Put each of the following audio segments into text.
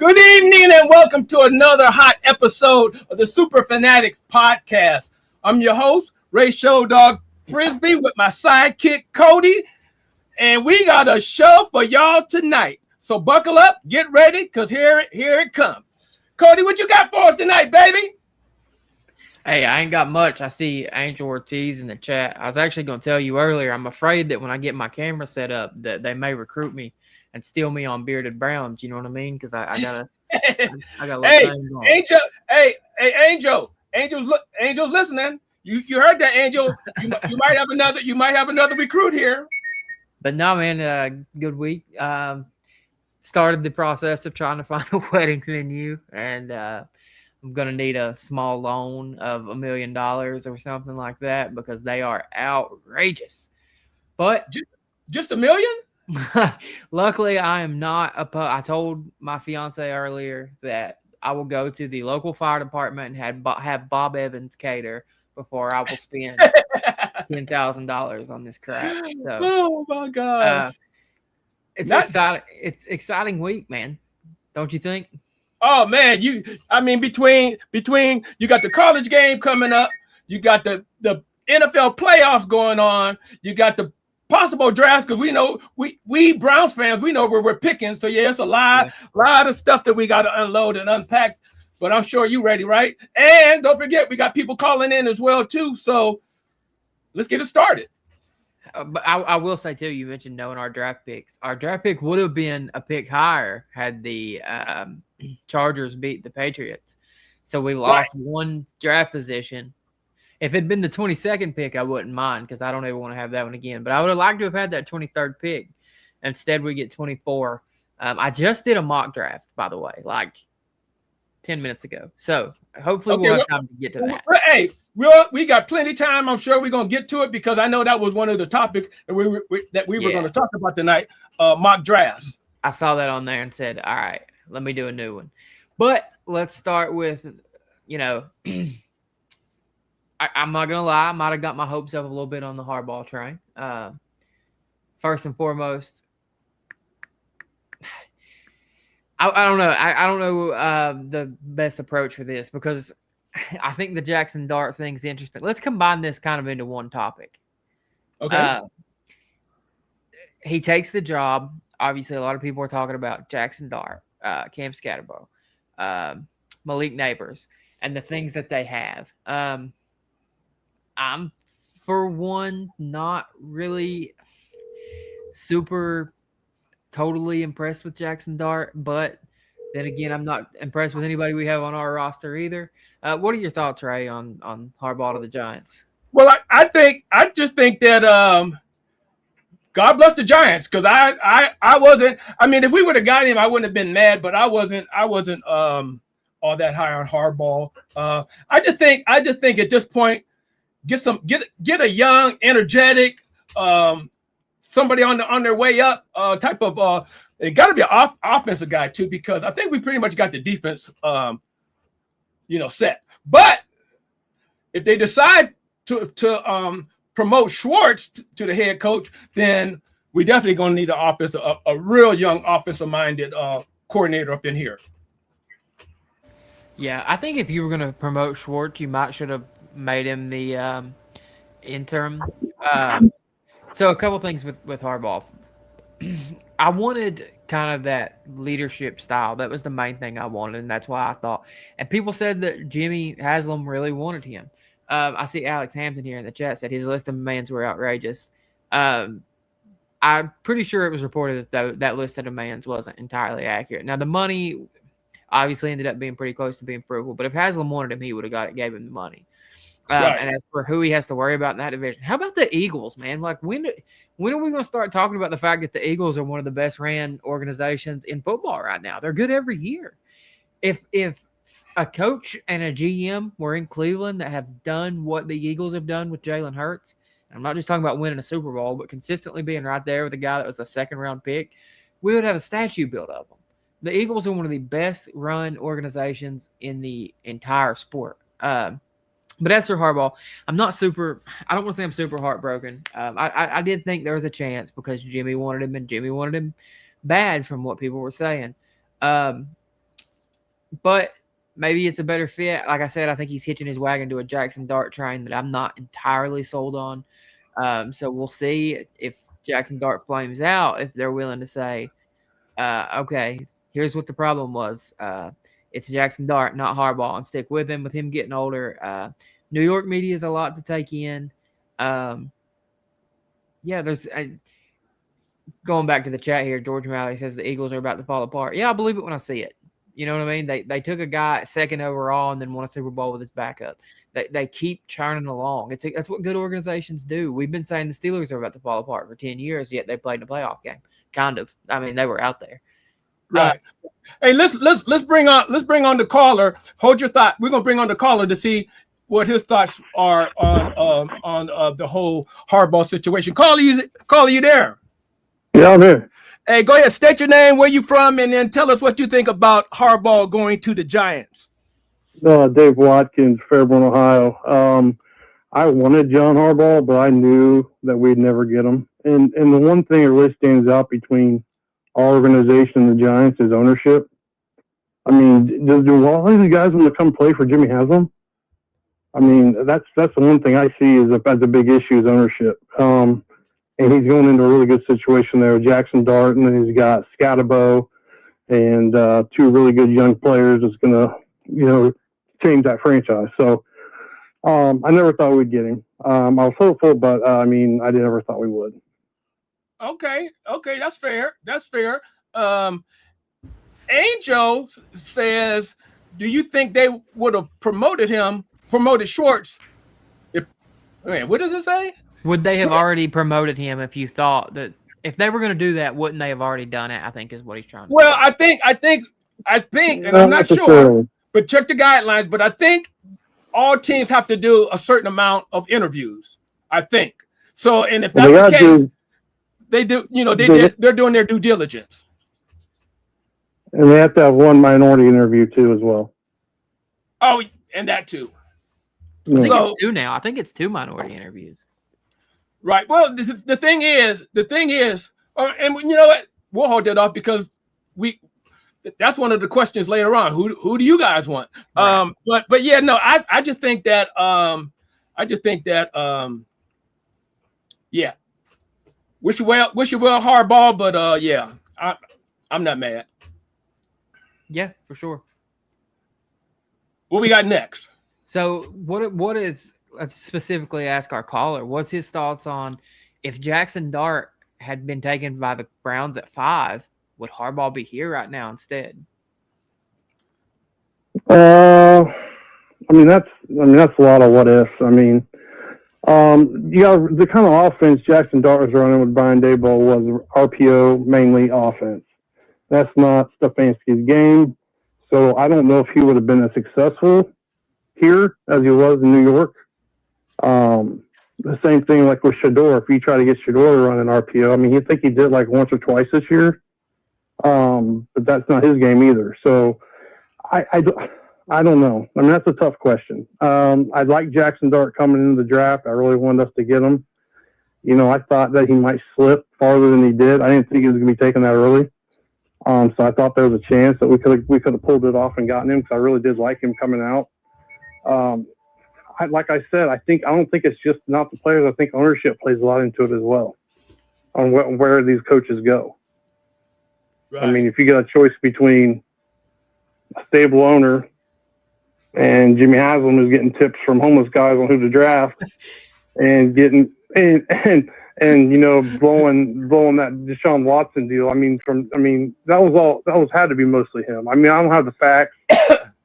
Good evening and welcome to another hot episode of the Superfan Addicts podcast. I'm your host, Ray Showdog Frisbee, with my sidekick, Cody, and we got a show for y'all tonight. So buckle up, get ready, because here it comes. Cody, what you got for us tonight, baby? Hey, I ain't got much. I see Angel Ortiz in the chat. I was actually going to tell you earlier, I'm afraid that when I get my camera set up that they may recruit me and steal me on Bearded Browns. You know what I mean? Because I got a little thing going. Angel, Angel's listening. You heard that, Angel? You might have another recruit here. But no, man, good week. Started the process of trying to find a wedding venue, and I'm gonna need a small loan of $1 million or something like that because they are outrageous. But just $1 million? Luckily, I am not I told my fiance earlier that I will go to the local fire department and have Bob Evans cater before I will spend $10,000 on this crap. So, oh my god, exciting! It's exciting week, man. Don't you think? Oh man, between you got the college game coming up, you got the NFL playoffs going on, you got the possible drafts, because we know we Browns fans, we know where we're picking. So yeah, it's a lot of stuff that we got to unload and unpack. But I'm sure you're ready, right? And don't forget, we got people calling in as well too. So let's get it started. But I will say too, you mentioned knowing our draft picks. Our draft pick would have been a pick higher had the Chargers beat the Patriots. So we lost one draft position. If it'd been the 22nd pick, I wouldn't mind because I don't ever want to have that one again. But I would have liked to have had that 23rd pick. Instead, we get 24. I just did a mock draft, by the way, like 10 minutes ago. So hopefully we'll have time to get to that. Hey, we got plenty of time. I'm sure we're going to get to it because I know that was one of the topics that we were going to talk about tonight, mock drafts. I saw that on there and said, all right, let me do a new one. But let's start with, I'm not going to lie. I might have got my hopes up a little bit on the Harbaugh train. First and foremost, I don't know. I don't know the best approach for this because I think the Jackson Dart thing's interesting. Let's combine this kind of into one topic. Okay. He takes the job. Obviously, a lot of people are talking about Jackson Dart, Cam Scatterbo, Malik Neighbors, and the things that they have. I'm, for one, not really super totally impressed with Jackson Dart, but then again, I'm not impressed with anybody we have on our roster either. What are your thoughts, Ray, on Harbaugh to the Giants? Well, I just think that God bless the Giants, because I wasn't. I mean, if we would have got him, I wouldn't have been mad, but I wasn't all that high on Harbaugh. I just think at this point, get a young, energetic, somebody on their way up type of. It got to be an offensive guy too, because I think we pretty much got the defense, set. But if they decide to promote Schwartz to the head coach, then we definitely going to need a real young offensive-minded coordinator up in here. Yeah, I think if you were going to promote Schwartz, you might should have made him the interim. So a couple things with Harbaugh. I wanted kind of that leadership style. That was the main thing I wanted, and that's why I thought. And people said that Jimmy Haslam really wanted him. I see Alex Hampton here in the chat said his list of demands were outrageous. I'm pretty sure it was reported that that list of demands wasn't entirely accurate. Now, the money obviously ended up being pretty close to being frugal, but if Haslam wanted him, he would have got it, gave him the money. And as for who he has to worry about in that division, how about the Eagles, man? Like, when are we going to start talking about the fact that the Eagles are one of the best ran organizations in football right now? They're good every year. If a coach and a GM were in Cleveland that have done what the Eagles have done with Jalen Hurts, and I'm not just talking about winning a Super Bowl, but consistently being right there with a guy that was a second-round pick, we would have a statue built of them. The Eagles are one of the best run organizations in the entire sport. But as for Harbaugh, I don't want to say I'm super heartbroken. I did think there was a chance because Jimmy wanted him, and Jimmy wanted him bad from what people were saying. but maybe it's a better fit. Like I said, I think he's hitching his wagon to a Jackson Dart train that I'm not entirely sold on. So we'll see if Jackson Dart flames out, if they're willing to say, okay, here's what the problem was. It's Jackson Dart, not Harbaugh, and stick with him. With him getting older, New York media is a lot to take in. Yeah, there's going back to the chat here. George Malley says the Eagles are about to fall apart. Yeah, I believe it when I see it. You know what I mean? They took a guy second overall and then won a Super Bowl with his backup. They keep churning along. That's what good organizations do. We've been saying the Steelers are about to fall apart for 10 years, yet they played in a playoff game. Kind of. I mean, they were out there. Right. Hey, let's bring on the caller. Hold your thought. We're gonna bring on the caller to see what his thoughts are on the whole Harbaugh situation. Caller, you there? Yeah, I'm here. Hey, go ahead. State your name, where you from, and then tell us what you think about Harbaugh going to the Giants. Dave Watkins, Fairborn, Ohio. I wanted John Harbaugh, but I knew that we'd never get him. And the one thing that really stands out between our organization and the Giants is ownership. I mean, do all these guys want to come play for Jimmy Haslam? I mean, that's the one thing I see as a big issue is ownership. And he's going into a really good situation there with Jackson Dart, and then he's got Scatabo and two really good young players that's going to, change that franchise. So I never thought we'd get him. I was hopeful, but I never thought we would. Okay, that's fair. Angel says, do you think they would have promoted Schwartz what does it say? Would they have already promoted him if you thought that if they were going to do that, wouldn't they have already done it? I think is what he's trying to say. Well, I think, and I'm not sure, but check the guidelines, but I think all teams have to do a certain amount of interviews, I think. So, and if that's the case, they do, they're doing their due diligence. And they have to have one minority interview too, as well. Oh, and that too. I think it's two now. I think it's two minority interviews. Right. Well, the thing is, and you know what? We'll hold that off because that's one of the questions later on. Who do you guys want? Right. But yeah, no, I just think that yeah. Wish you well, Harbaugh, but yeah, I'm not mad. Yeah, for sure. What we got next? So what is, let's specifically ask our caller, what's his thoughts on if Jackson Dart had been taken by the Browns at 5, would Harbaugh be here right now instead? That's a lot of what ifs. I mean, the kind of offense Jackson Dart was running with Brian Daboll was RPO, mainly offense. That's not Stefanski's game. So I don't know if he would have been as successful here as he was in New York. The same thing like with Shador. If you try to get Shador to run an RPO, I mean, you think he did like once or twice this year. But that's not his game either. So I don't know. I mean, that's a tough question. I'd like Jackson Dart coming into the draft. I really wanted us to get him. I thought that he might slip farther than he did. I didn't think he was going to be taken that early. So I thought there was a chance that we could have pulled it off and gotten him because I really did like him coming out. Like I said, I don't think it's just not the players. I think ownership plays a lot into it as well on where these coaches go. Right. I mean, if you got a choice between a stable owner and Jimmy Haslam who's getting tips from homeless guys on who to draft and getting blowing that Deshaun Watson deal. That had to be mostly him. I mean, I don't have the facts,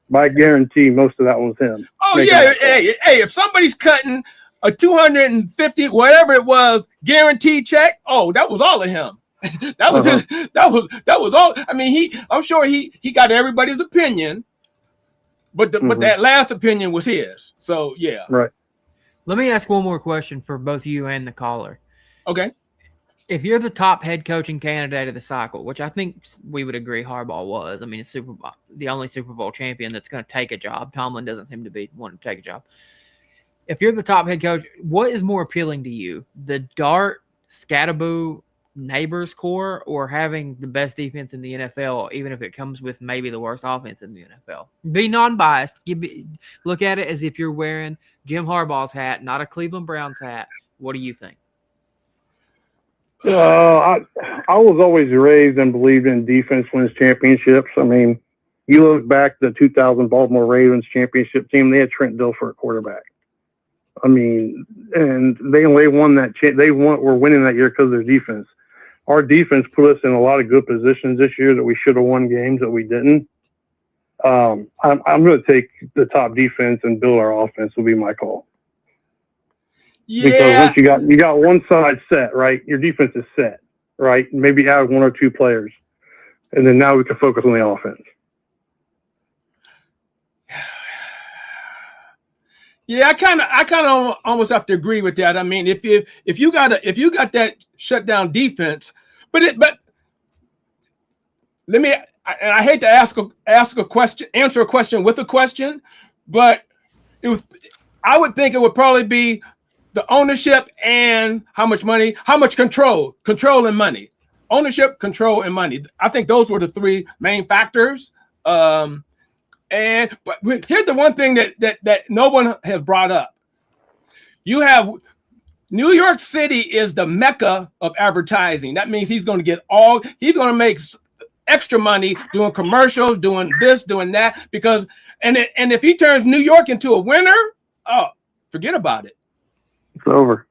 but I guarantee most of that was him. Oh yeah, hey, if somebody's cutting a 250 whatever it was guaranteed check, that was all of him. That was his. That was all. I mean, I'm sure he got everybody's opinion, but that last opinion was his. So yeah. Right. Let me ask one more question for both you and the caller. Okay. If you're the top head coaching candidate of the cycle, which I think we would agree Harbaugh was, I mean, it's the only Super Bowl champion that's going to take a job. Tomlin doesn't seem to be wanting to take a job. If you're the top head coach, what is more appealing to you? The Dart, Scatterbo, neighbors core or having the best defense in the NFL, even if it comes with maybe the worst offense in the NFL? Be non-biased. Look at it as if you're wearing Jim Harbaugh's hat, not a Cleveland Browns hat. What do you think? I was always raised and believed in defense wins championships. I mean, you look back to the 2000 Baltimore Ravens championship team, they had Trent Dilfer at quarterback. I mean, and they won that. Were winning that year because of their defense. Our defense put us in a lot of good positions this year that we should have won games that we didn't. I'm going to take the top defense and build our offense will be my call. Yeah. Because once you got one side set, right, your defense is set, right? Maybe add one or two players, and then now we can focus on the offense. Yeah, I kind of almost have to agree with that. I mean, if you got that shutdown defense, but let me. I hate to answer a question with a question, but I would think it would probably be the ownership and how much control and money, ownership, control, and money. I think those were the three main factors. But here's the one thing that no one has brought up. You have New York City is the mecca of advertising. That means he's going to make extra money doing commercials, doing this, doing that, because and if he turns New York into a winner, oh, forget about it. It's over.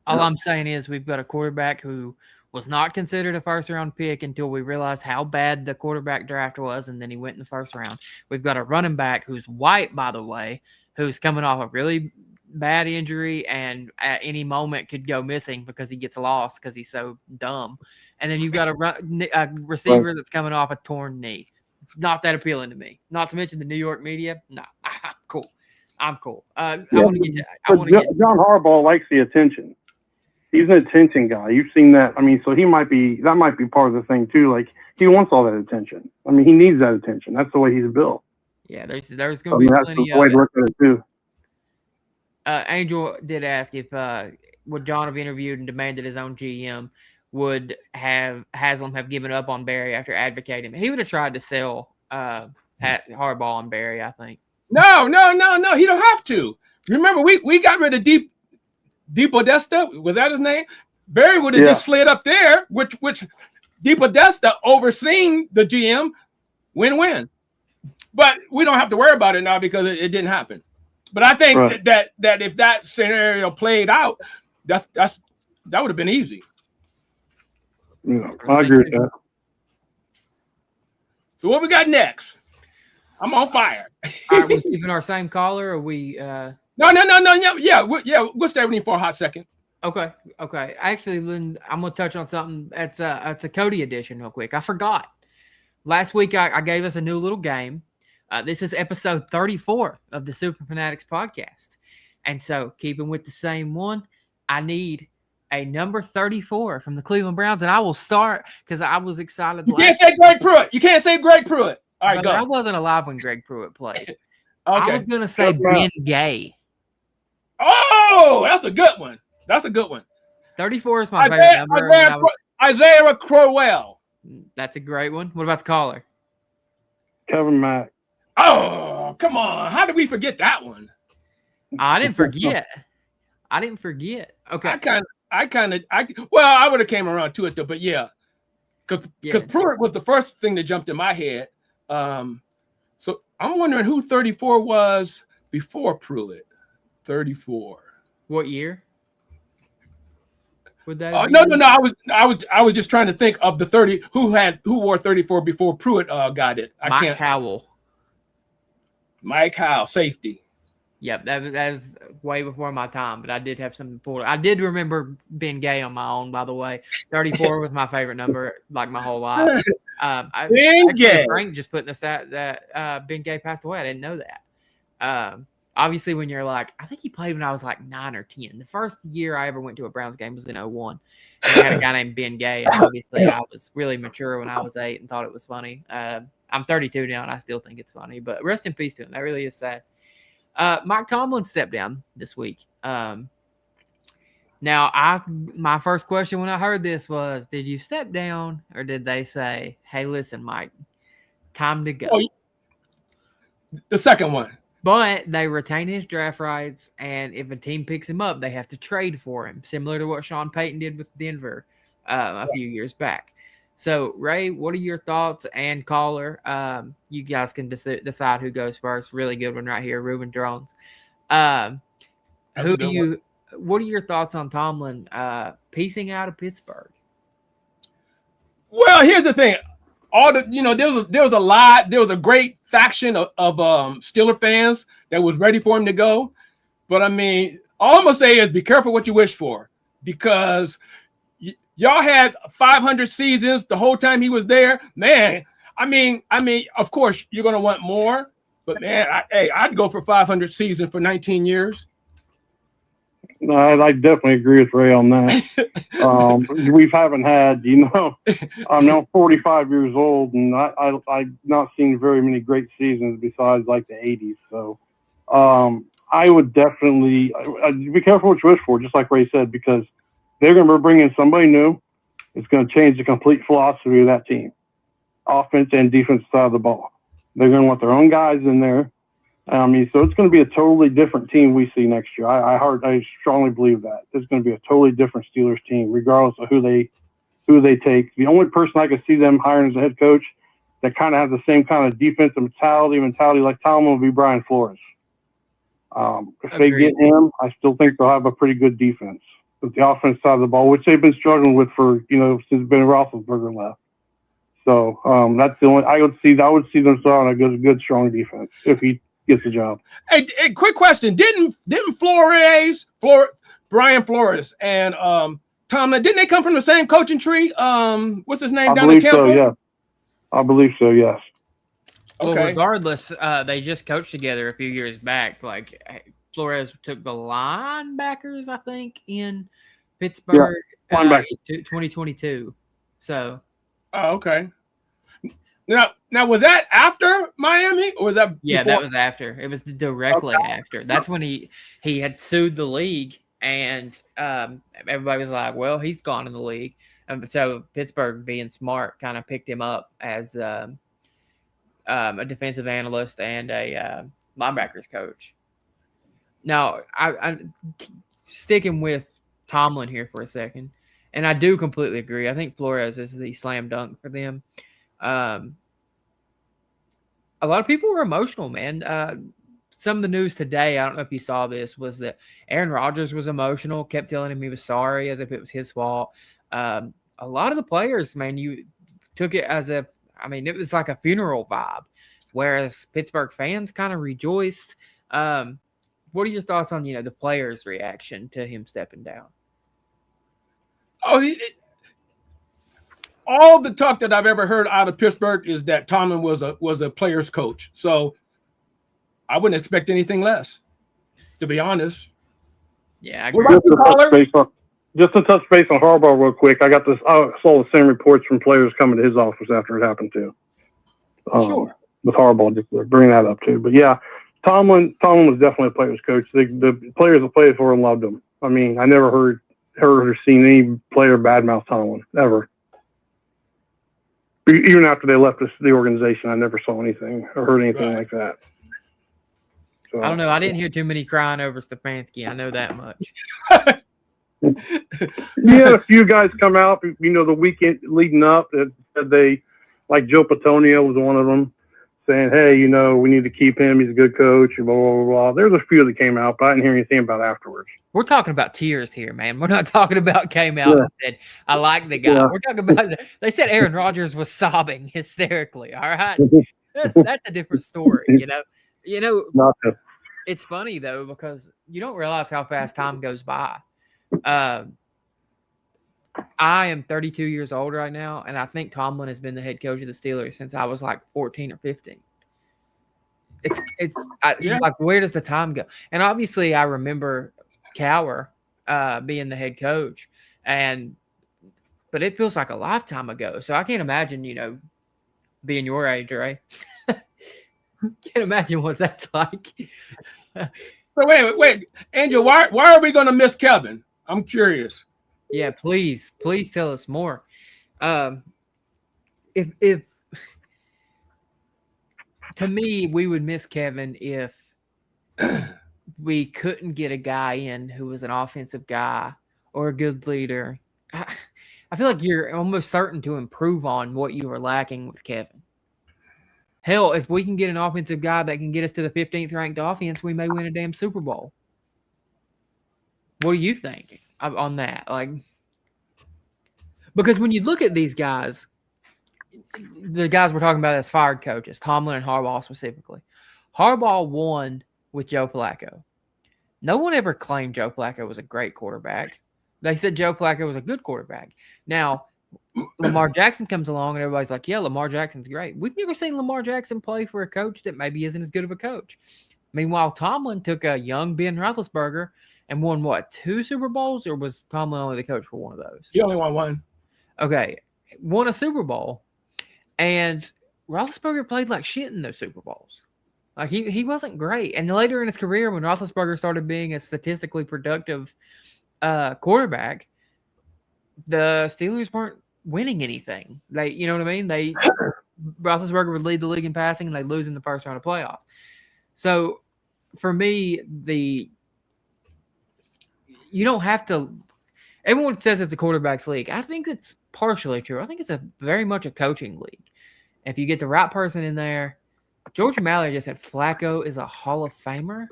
All I'm saying is we've got a quarterback who was not considered a first-round pick until we realized how bad the quarterback draft was, and then he went in the first round. We've got a running back who's white, by the way, who's coming off a really bad injury and at any moment could go missing because he gets lost because he's so dumb. And then you've got a receiver that's coming off a torn knee. Not that appealing to me. Not to mention the New York media. No, I'm cool. I want to get John Harbaugh likes the attention. He's an attention guy. You've seen that. I mean, so that might be part of the thing too. Like he wants all that attention. I mean, he needs that attention. That's the way he's built. Yeah, there's going to be plenty of it. Look at it too. Angel did ask if would John have interviewed and demanded his own GM? Would Haslam have given up on Barry after advocating? He would have tried to sell Harbaugh on Barry, I think. No. He don't have to. Remember, we got rid of DePodesta. Was that his name? Barry would have just slid up there, which DePodesta overseeing the GM, win-win. But we don't have to worry about it now because it didn't happen. But I think that if that scenario played out, that would have been easy. Yeah, I agree with that. So what we got next? I'm on fire. All right, we're keeping our same caller, or we? No. Yeah. We'll stay with you for a hot second. Okay. Actually, Lynn, I'm gonna touch on something that's a Cody edition real quick. I forgot. Last week I gave us a new little game. This is episode 34 of the Superfan Addicts podcast, and so keeping with the same one, I need a number 34 from the Cleveland Browns, and I will start because I was excited. You can't say Greg Pruitt. All right, go. I wasn't alive when Greg Pruitt played. Okay. I was going to say Ben Gay. Oh, that's a good one. 34 is my favorite number. Isaiah Crowell. That's a great one. What about the caller? Kevin Mack. Oh, come on. How did we forget that one? I didn't forget. Okay. I would have came around to it though, but yeah. Because Pruitt was the first thing that jumped in my head. So I'm wondering who 34 was before Pruitt. 34. What year? Would that? No. I was just trying to think of the 30 who wore 34 before Pruitt got it. Mike Howell, safety. Yep, that was way before my time, but I did have something for it. I did remember Ben Gay on my own, by the way. 34 was my favorite number, like my whole life. Ben Gay. Frank just putting us that Ben Gay passed away. I didn't know that. Obviously, when you're like, I think he played when I was like 9 or 10. The first year I ever went to a Browns game was in 2001. We had a guy named Ben Gay, and obviously I was really mature when I was 8 and thought it was funny. I'm 32 now, and I still think it's funny. But rest in peace to him. That really is sad. Mike Tomlin stepped down this week. Now, my first question when I heard this was, did you step down or did they say, hey, listen, Mike, time to go? Oh, the second one. But they retain his draft rights, and if a team picks him up, they have to trade for him, similar to what Sean Payton did with Denver a few years back. So, Ray, what are your thoughts? And caller, you guys can decide who goes first. Really good one right here, Ruben Drones. What are your thoughts on Tomlin piecing out of Pittsburgh? Well, here's the thing. There was a great faction of Steeler fans that was ready for him to go. But I mean, all I'm gonna say is be careful what you wish for, because y'all had 500 seasons the whole time he was there. Man, I mean, of course you're gonna want more, but man, I'd go for 500 seasons for 19 years. No, I definitely agree with Ray on that. We haven't had, I'm now 45 years old, and I've not seen very many great seasons besides like the 80s. So I would definitely be careful what you wish for, just like Ray said, because they're going to bring in somebody new. It's going to change the complete philosophy of that team, offense and defense side of the ball. They're going to want their own guys in there. So it's going to be a totally different team we see next year. I strongly believe that it's going to be a totally different Steelers team, regardless of who they take. The only person I could see them hiring as a head coach that kind of has the same kind of defensive mentality like Tomlin would be Brian Flores. If they get him, I still think they'll have a pretty good defense with the offense side of the ball, which they've been struggling with for since Ben Roethlisberger left. So that's the only I would see them starting a good strong defense if he gets the job. Hey, quick question: Didn't Brian Flores and Tomlin, didn't they come from the same coaching tree? What's his name down in Tampa? So, yeah. I believe so. Yes. Well, Okay. regardless, they just coached together a few years back. Like Flores took the linebackers, I think, in Pittsburgh, 2022. So. Oh, okay. Now, was that after Miami, or was that? Yeah, before? that was after. It was directly after. That's when he had sued the league, and everybody was like, "Well, he's gone in the league." So Pittsburgh, being smart, kind of picked him up as a defensive analyst and a linebackers coach. Now, I'm sticking with Tomlin here for a second, and I do completely agree. I think Flores is the slam dunk for them. A lot of people were emotional, man. Some of the news today, I don't know if you saw this, was that Aaron Rodgers was emotional, kept telling him he was sorry as if it was his fault. A lot of the players, man, you took it as it was like a funeral vibe, whereas Pittsburgh fans kind of rejoiced. What are your thoughts on, the players' reaction to him stepping down? All the talk that I've ever heard out of Pittsburgh is that Tomlin was a player's coach. So I wouldn't expect anything less, to be honest. Yeah, I agree. Just to touch base on Harbaugh real quick, I saw the same reports from players coming to his office after it happened too. Sure. With Harbaugh, just bring that up too. But yeah, Tomlin was definitely a player's coach. The players that played for him loved him. I mean, I never heard or seen any player badmouth Tomlin ever. Even after they left the organization, I never saw anything or heard anything like that. So, I don't know. I didn't hear too many crying over Stefanski. I know that much. You had a few guys come out, the weekend leading up that said like Joe Patonio was one of them, saying, hey, we need to keep him. He's a good coach, and blah, blah, blah. There's a few that came out, but I didn't hear anything about afterwards. We're talking about tears here, man. We're not talking about came out and said, I like the guy. Yeah. We're talking about, they said Aaron Rodgers was sobbing hysterically. All right. That's a different story, It's funny, though, because you don't realize how fast time goes by. I am 32 years old right now, and I think Tomlin has been the head coach of the Steelers since I was like 14 or 15. Like, where does the time go? And obviously, I remember Cowher being the head coach, but it feels like a lifetime ago. So I can't imagine, being your age, right? Can't imagine what that's like. So wait, Angel, why are we going to miss Kevin? I'm curious. Yeah, please tell us more. If to me, we would miss Kevin if we couldn't get a guy in who was an offensive guy or a good leader. I feel like you're almost certain to improve on what you were lacking with Kevin. Hell, if we can get an offensive guy that can get us to the 15th ranked offense, we may win a damn Super Bowl. What do you think on that? Like, because when you look at these guys, the guys we're talking about as fired coaches, Tomlin and Harbaugh specifically, Harbaugh won with Joe Flacco. No one ever claimed Joe Flacco was a great quarterback. They said Joe Flacco was a good quarterback. Now, Lamar Jackson comes along and everybody's like, yeah, Lamar Jackson's great. We've never seen Lamar Jackson play for a coach that maybe isn't as good of a coach. Meanwhile, Tomlin took a young Ben Roethlisberger and won, what, 2 Super Bowls? Or was Tomlin only the coach for one of those? He only won one. Okay. Won a Super Bowl. And Roethlisberger played like shit in those Super Bowls. Like he wasn't great. And later in his career, when Roethlisberger started being a statistically productive quarterback, the Steelers weren't winning anything. You know what I mean? Roethlisberger would lead the league in passing, and they'd lose in the first round of playoffs. So for me, you don't have to. Everyone says it's a quarterback's league. I think it's partially true. I think it's very much a coaching league. If you get the right person in there, George Malley just said Flacco is a Hall of Famer.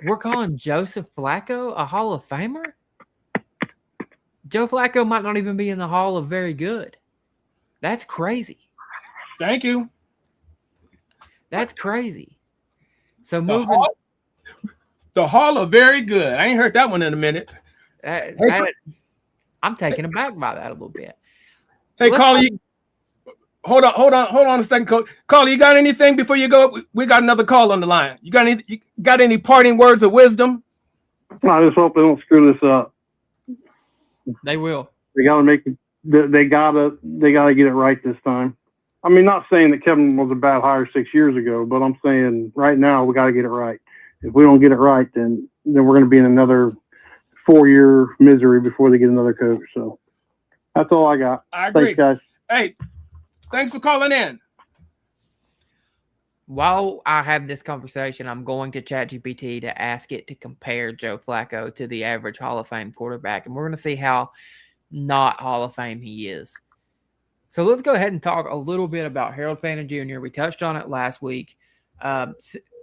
We're calling Joseph Flacco a Hall of Famer? Joe Flacco might not even be in the Hall of Very Good. That's crazy. Thank you. That's crazy. So the Hall of Very Good. I ain't heard that one in a minute. I'm taken aback by that a little bit. Hey, Carly, hold on a second, Coach. Carly, you got anything before you go? We got another call on the line. You got any parting words of wisdom? I just hope they don't screw this up. They will. They gotta make it. They gotta get it right this time. I mean, not saying that Kevin was a bad hire 6 years ago, but I'm saying right now we got to get it right. If we don't get it right, then we're going to be in another 4-year misery before they get another coach. So that's all I got. I agree. Thanks, guys. Hey, thanks for calling in. While I have this conversation, I'm going to ChatGPT to ask it to compare Joe Flacco to the average Hall of Fame quarterback, and we're going to see how not Hall of Fame he is. So let's go ahead and talk a little bit about Harold Fannin Jr. We touched on it last week.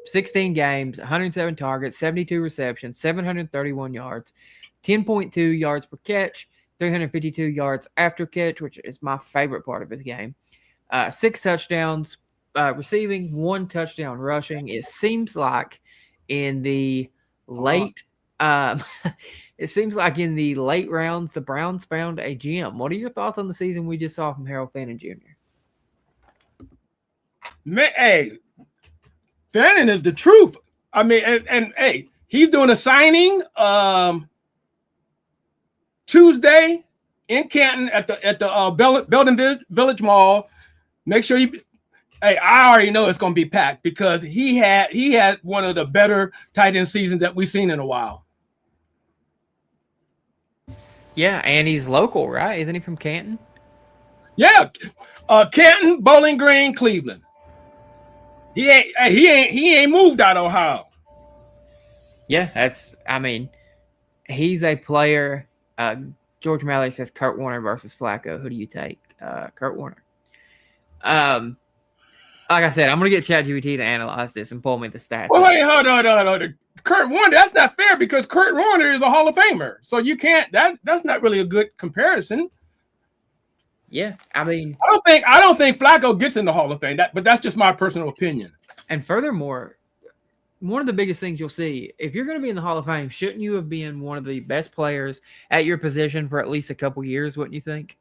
16 games, 107 targets, 72 receptions, 731 yards, 10.2 yards per catch, 352 yards after catch, which is my favorite part of his game. 6 touchdowns receiving, 1 touchdown rushing. It seems like in the late it seems like in the late rounds, the Browns found a gem. What are your thoughts on the season we just saw from Harold Fannin Jr.? Man, hey, Fannin is the truth. I mean, and hey, he's doing a signing Tuesday in Canton at the Belden Village Mall. Make sure you. Hey, I already know it's going to be packed because he had one of the better tight end seasons that we've seen in a while. Yeah, and he's local, right? Isn't he from Canton? Yeah, Canton, Bowling Green, Cleveland. He ain't moved out of Ohio. Yeah, he's a player. George Malley says Kurt Warner versus Flacco. Who do you take? Kurt Warner. Like I said, I'm going to get ChatGPT to analyze this and pull me the stats. Well, hey, hold on. Kurt Warner, that's not fair because Kurt Warner is a Hall of Famer. So you can't, that's not really a good comparison. Yeah, I mean, I don't think Flacco gets in the Hall of Fame, but that's just my personal opinion. And furthermore, one of the biggest things you'll see, if you're going to be in the Hall of Fame, shouldn't you have been one of the best players at your position for at least a couple years, wouldn't you think?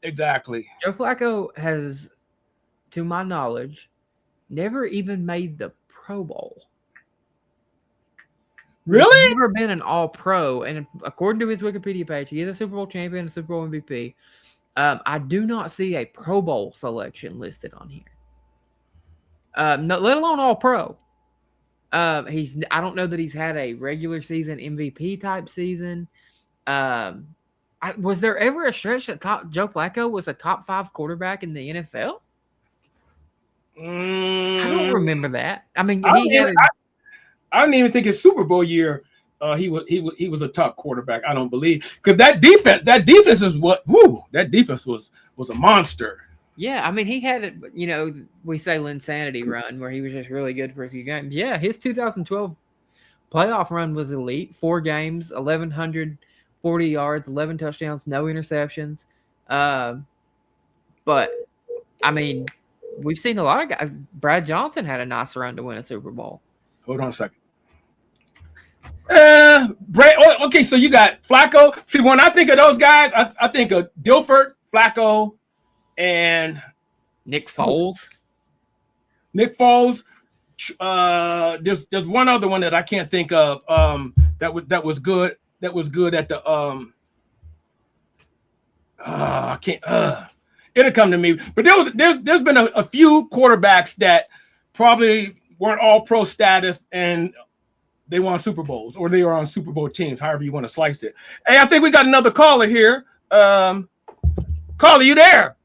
Exactly. Joe Flacco has, to my knowledge, never even made the Pro Bowl. Really? He's never been an All-Pro, and according to his Wikipedia page, he is a Super Bowl champion, a Super Bowl MVP. I do not see a Pro Bowl selection listed on here. Let alone All-Pro. I don't know that he's had a regular season MVP type season. Was there ever a stretch that Joe Flacco was a top 5 quarterback in the NFL? I don't remember that. I mean, I don't even think his Super Bowl year, he was a top quarterback. I don't believe, because that defense is what. Whoo, that defense was a monster. Yeah, I mean, he had, we say Linsanity run where he was just really good for a few games. Yeah, his 2012 playoff run was elite. 4 games, 1,140 yards, 11 touchdowns, no interceptions. But, I mean, we've seen a lot of guys. Brad Johnson had a nice run to win a Super Bowl. Hold on a second. Okay, so you got Flacco. See, when I think of those guys, I think of Dilford, Flacco, and Nick Foles. There's one other one that I can't think of. That was good. That was good at the I can't. It'll come to me. But there's been a few quarterbacks that probably weren't all pro status and they won Super Bowls, or they were on Super Bowl teams, however you want to slice it. Hey, I think we got another caller here. Caller, you there?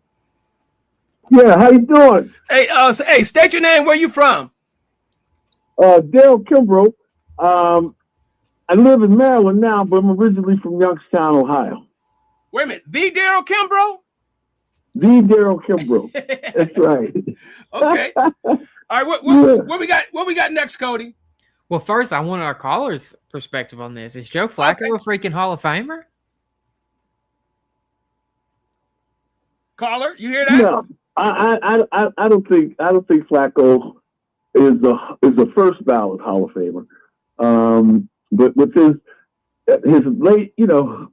Yeah, how you doing? Hey, state your name. Where you from? Dale Kimbrough. I live in Maryland now, but I'm originally from Youngstown, Ohio. Wait a minute, the Daryl Kimbrough? The Daryl Kimbrough. That's right. Okay. All right, what we got next, Cody? Well, first, I want our caller's perspective on this. Is Joe Flacco a freaking Hall of Famer? Caller, you hear that? No, I don't think Flacco is a first ballot Hall of Famer. But with his late,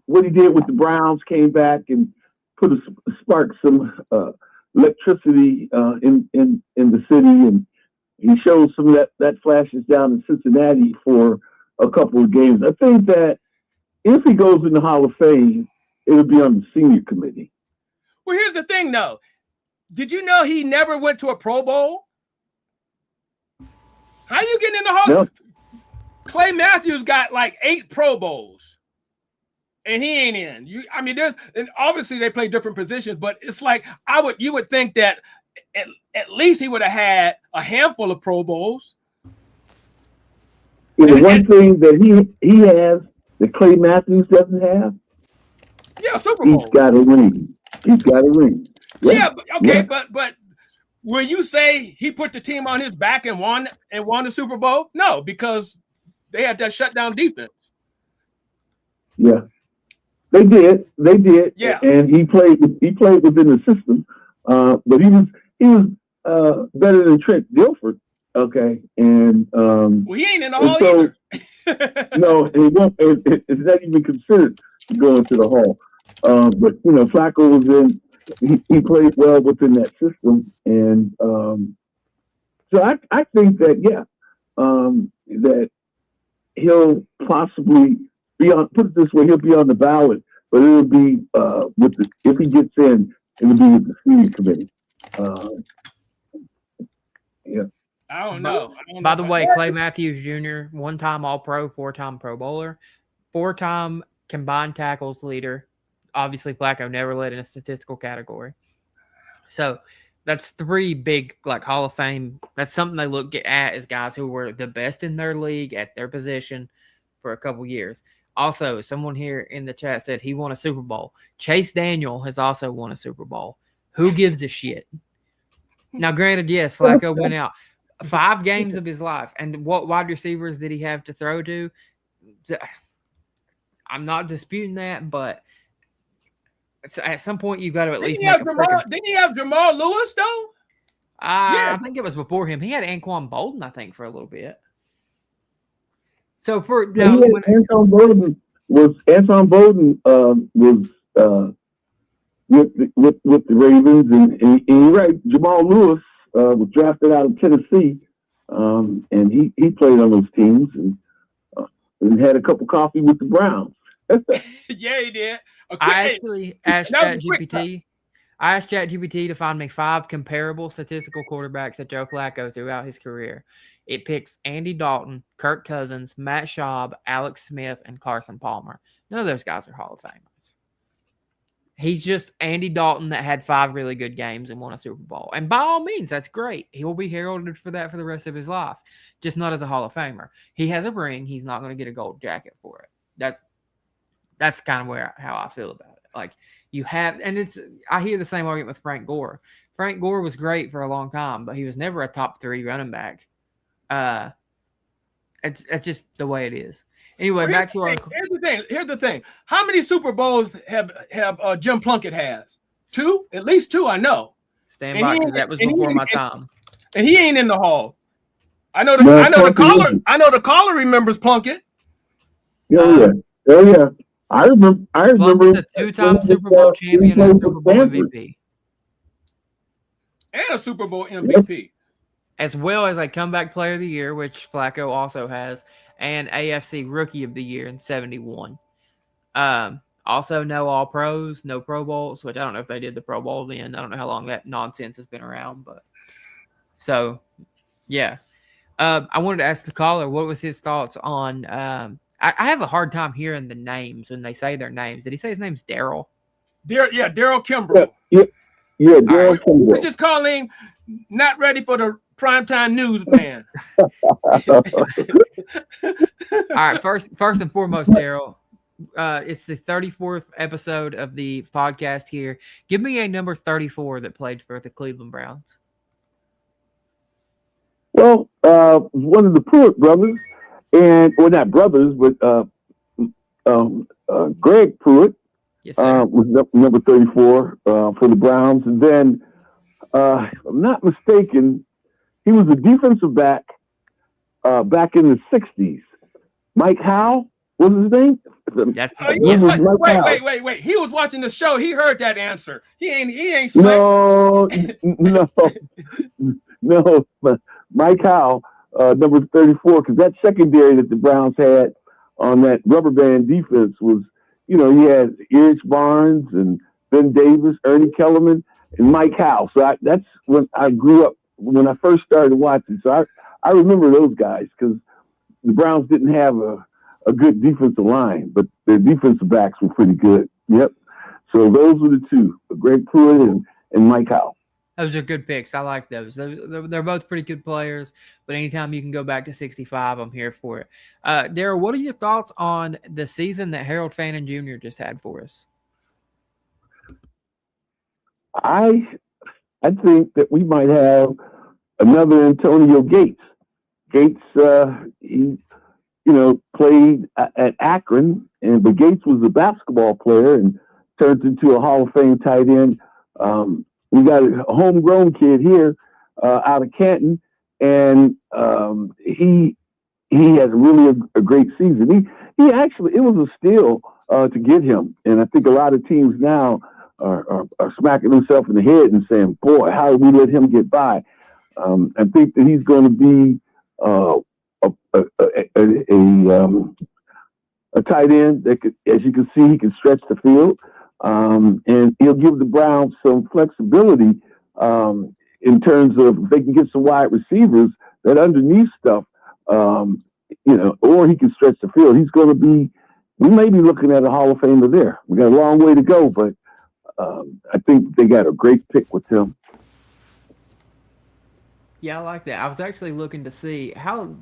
what he did with the Browns, came back and sparked some electricity in the city, and he showed some of that flashes down in Cincinnati for a couple of games. I think that if he goes in the Hall of Fame, it'll be on the senior committee. Well, here's the thing, though. Did you know he never went to a Pro Bowl? How you getting in the Hall? No. Clay Matthews got like 8 Pro Bowls, and he ain't in. And obviously they play different positions, but it's like you would think that at least he would have had a handful of Pro Bowls. The one thing that he has that Clay Matthews doesn't have, Super Bowl. He's got a ring. But will you say he put the team on his back and won the Super Bowl? No, because they had that shutdown defense. Yeah, they did. Yeah, and he played within the system. But he was better than Trent Dilford. Okay, and he ain't in the Hall either. No, he won't. It's not even considered going to the Hall. But Flacco was in. He played well within that system, and so I think that that he'll possibly be on. Put it this way, he'll be on the ballot, but it'll be if he gets in, it'll be with the senior committee. I don't know. By the way, Clay Matthews Jr., 1-time All-Pro, 4-time Pro Bowler, 4-time combined tackles leader. Obviously, Flacco never led in a statistical category. So that's 3 big Hall of Fame. That's something they look at as guys who were the best in their league at their position for a couple years. Also, someone here in the chat said he won a Super Bowl. Chase Daniel has also won a Super Bowl. Who gives a shit? Now, granted, yes, Flacco went out 5 games of his life. And what wide receivers did he have to throw to? I'm not disputing that, but at some point you've got to at least make a Didn't he have Jamal Lewis, though? I think it was before him. He had Anquan Bolden, I think, for a little bit. So Anquan Bolden was with the Ravens, and you're right. Jamal Lewis was drafted out of Tennessee, and he played on those teams and had a cup of coffee with the Browns. Yeah, he did. I actually asked ChatGPT. I asked ChatGPT to find me 5 comparable statistical quarterbacks of Joe Flacco throughout his career. It picks Andy Dalton, Kirk Cousins, Matt Schaub, Alex Smith, and Carson Palmer. None of those guys are Hall of Famers. He's just Andy Dalton that had 5 really good games and won a Super Bowl. And by all means, that's great. He will be heralded for that for the rest of his life, just not as a Hall of Famer. He has a ring. He's not going to get a gold jacket for it. That's kind of how I feel about it. Like you have, and I hear the same argument with Frank Gore. Frank Gore was great for a long time, but he was never a top 3 running back. It's just the way it is. Anyway, back to our. Here's the thing. How many Super Bowls have Jim Plunkett has? 2, at least 2. I know. Stand by, because that was before my time. And he ain't in the Hall. I know the caller remembers Plunkett. Oh yeah. I remember. Plunkett's a 2-time Super Bowl champion and a Super Bowl MVP. And a Super Bowl MVP. As well as a comeback player of the year, which Flacco also has, and AFC Rookie of the Year in 71. Also, no All-Pros, no Pro Bowls, which I don't know if they did the Pro Bowl then. I don't know how long that nonsense has been around. But so, yeah. I wanted to ask the caller, what was his thoughts on I have a hard time hearing the names when they say their names. Did he say his name's Daryl? Daryl Kimbrough. Yeah, Daryl Kimbrough. We just call him not ready for the primetime news man. All right, first and foremost, Daryl, it's the 34th episode of the podcast here. Give me a number 34 that played for the Cleveland Browns. Well, one of the Pruitt brothers, not brothers, but Greg Pruitt, yes, sir. was number 34 for the Browns. And then, if I'm not mistaken, he was a defensive back back in the 60s. Mike Howe was his name? Wait. He was watching the show. He heard that answer. He ain't slick. No. Mike Howe, number 34, because that secondary that the Browns had on that rubber band defense was, you had Erich Barnes and Ben Davis, Ernie Kellerman, and Mike Howe. So that's when I grew up, when I first started watching. So I remember those guys, because the Browns didn't have a good defensive line, but their defensive backs were pretty good. Yep. So those were the two, Greg Pruitt and Mike Howe. Those are good picks. I like those. They're both pretty good players, but anytime you can go back to 65, I'm here for it. Darryl, what are your thoughts on the season that Harold Fannin Jr. just had for us? I think that we might have another Antonio Gates. Gates, he played at Akron, but Gates was a basketball player and turned into a Hall of Fame tight end. We got a homegrown kid here out of Canton, and he had really a great season. He actually, it was a steal to get him, and I think a lot of teams now are smacking themselves in the head and saying, "Boy, how did we let him get by?" I think that he's going to be a tight end that could, as you can see, he can stretch the field. And he'll give the Browns some flexibility in terms of if they can get some wide receivers that underneath stuff, or he can stretch the field. He's going to be, we may be looking at a Hall of Famer there. We got a long way to go, but I think they got a great pick with him. Yeah, I like that. I was actually looking to see how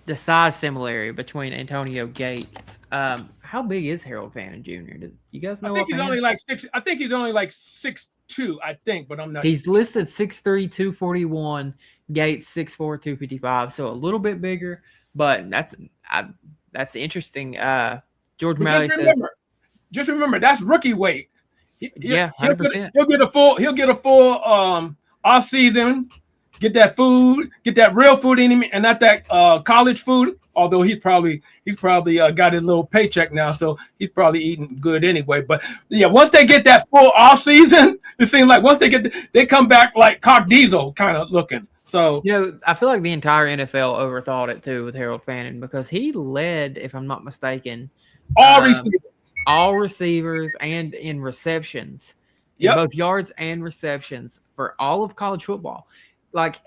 the size similarity between Antonio Gates. How big is Harold Fannin Jr.? Do you guys know? I think he's only like 6. I think he's only like 6'2", I think, but I'm not. He's listed 6'3", 241. Gates 6'4", 255. So a little bit bigger, but that's interesting. George Malley says. Just remember, that's rookie weight. Yeah, 100%. He'll get a full off season. Get that food, get that real food in him, and not that college food. Although he's probably got his little paycheck now, so he's probably eating good anyway. But yeah, once they get that full off season, it seems like once they come back like Cock Diesel kind of looking. So I feel like the entire NFL overthought it too with Harold Fannin, because he led, if I'm not mistaken, all receivers and in receptions in both yards and receptions for all of college football. Like,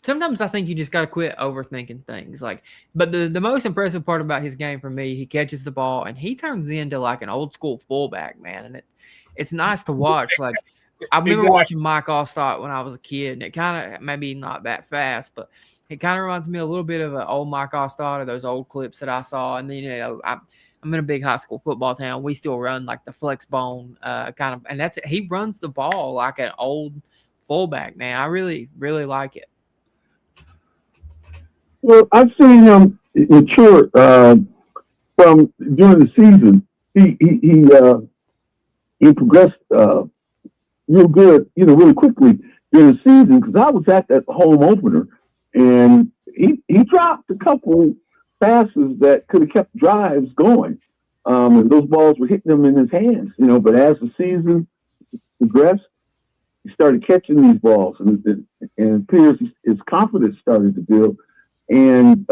sometimes I think you just got to quit overthinking things. Like, but the most impressive part about his game for me, he catches the ball and he turns into like an old school fullback, man. And it's nice to watch. Like, I remember watching Mike Allstott when I was a kid, and it kind of, maybe not that fast, but it kind of reminds me a little bit of an old Mike Allstott or those old clips that I saw. And then, you know, I'm in a big high school football town. We still run like the flex bone kind of, and he runs the ball like an old fullback, man. I really, really like it. Well, I've seen him mature from during the season. He progressed real good, you know, really quickly during the season, because I was at that home opener, and he dropped a couple passes that could have kept drives going, and those balls were hitting him in his hands, you know. But as the season progressed, he started catching these balls, and it appears his confidence started to build, and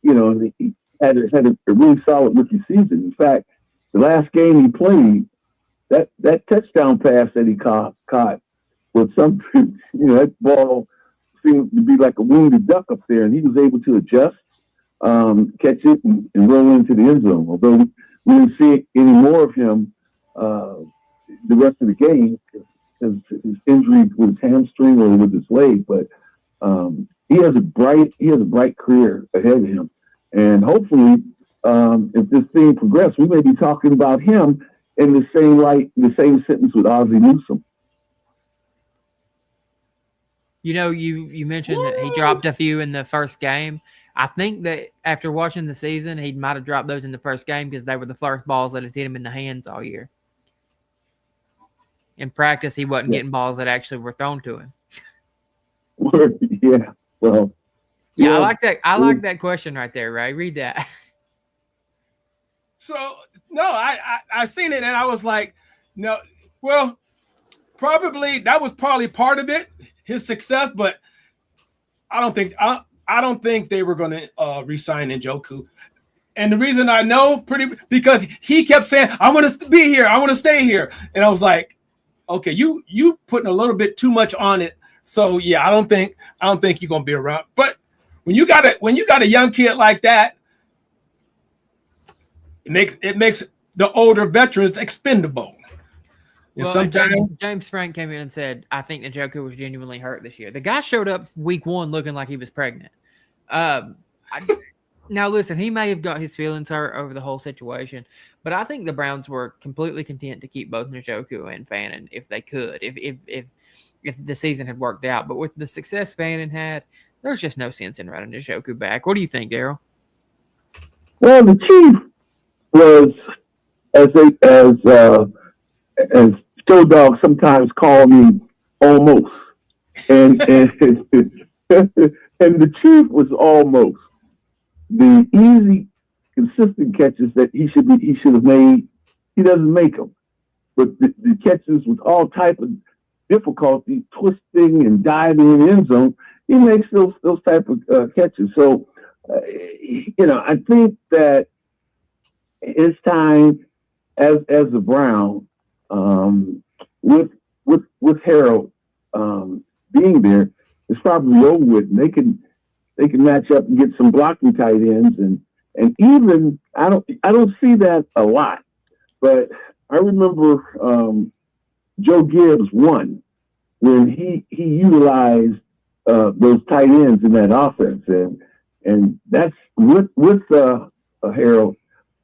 you know, he had a really solid rookie season. In fact, the last game he played, that touchdown pass that he caught was something, you know, that ball seemed to be like a wounded duck up there, and he was able to adjust, catch it, and roll into the end zone. Although we didn't see any more of him the rest of the game because his injury with his hamstring or with his leg, but he has a bright career ahead of him, and hopefully, if this thing progresses, we may be talking about him in the same sentence with Ozzie Newsome. You know, you mentioned that he dropped a few in the first game. I think that after watching the season, he might have dropped those in the first game because they were the first balls that had hit him in the hands all year. In practice, he wasn't getting balls that actually were thrown to him. Yeah, well. Yeah, I like that. I like that question right there, Ray. Read that. So no, I seen it and I was like, no, well, that was probably part of it, his success, but I don't think they were going to re-sign Njoku. And the reason I know because he kept saying, I want to be here, I want to stay here, and I was like, okay, you putting a little bit too much on it. So yeah, I don't think you're going to be around. But when you got a young kid like that, it makes the older veterans expendable. Well, James Frank came in and said, I think Njoku was genuinely hurt this year. The guy showed up week 1 looking like he was pregnant. Now, listen, he may have got his feelings hurt over the whole situation, but I think the Browns were completely content to keep both Njoku and Fannin if they could, if the season had worked out. But with the success Fannin had, there's just no sense in running Njoku back. What do you think, Daryl? Well, the Chief was, as Show Dog sometimes call me, almost, and and the Chief was almost the easy, consistent catches that he should have made. He doesn't make them, but the catches with all type of difficulty, twisting and diving in the end zone, he makes those type of catches. So, you know, I think that his time as a Brown, with Harold being there, is probably over with. And they can match up and get some blocking tight ends, and even I don't see that a lot, but I remember Joe Gibbs won when he utilized those tight ends in that offense, and that's with Harold.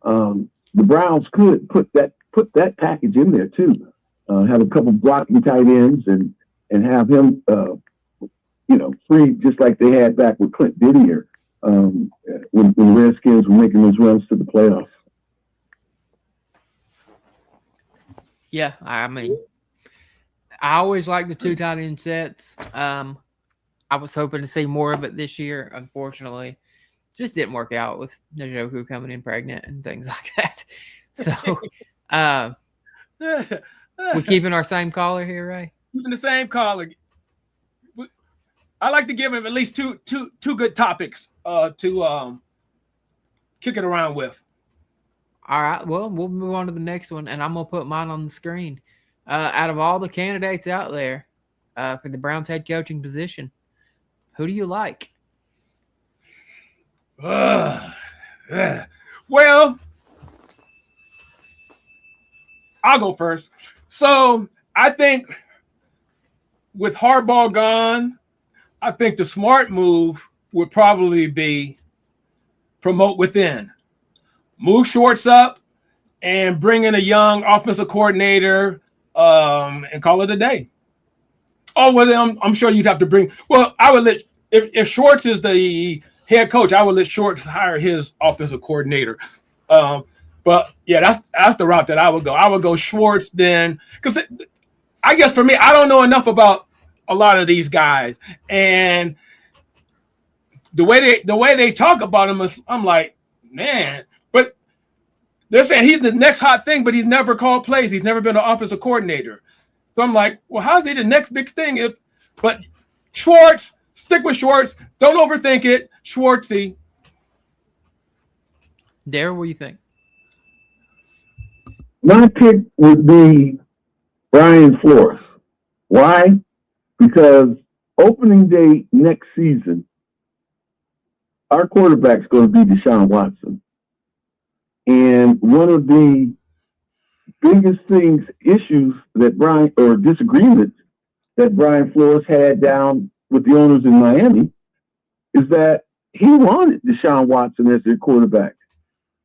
The Browns could put that package in there too. Have a couple blocking tight ends and have him, free, just like they had back with Clint Didier when the Redskins were making those runs to the playoffs. Yeah, I mean, I always like the 2 tight end sets. I was hoping to see more of it this year. Unfortunately, just didn't work out with Njoku coming in pregnant and things like that. So, we're keeping our same caller here, Ray? Keeping the same caller. I like to give him at least two good topics to kick it around with. All right. Well, we'll move on to the next one, and I'm gonna put mine on the screen. Out of all the candidates out there for the Browns head coaching position, who do you like? Well, I'll go first. So I think with Harbaugh gone, I think the smart move would probably be promote within, move Schwartz up, and bring in a young offensive coordinator and call it a day. Oh, well, I'm sure you'd have to bring. Well, I would let if Schwartz is the head coach, I would let Schwartz hire his offensive coordinator. But yeah, that's the route that I would go. I would go Schwartz then, because I guess for me, I don't know enough about a lot of these guys, and the way they talk about him is, I'm like, man. But they're saying he's the next hot thing, but he's never called plays. He's never been an offensive coordinator. So I'm like, well, how's he the next big thing? But Schwartz, stick with Schwartz. Don't overthink it. Schwartzy. Darryl, what do you think? My pick would be Brian Flores. Why? Because opening day next season, our quarterback's going to be Deshaun Watson. And one of the biggest issues that disagreements that Brian Flores had down with the owners in Miami is that he wanted Deshaun Watson as their quarterback.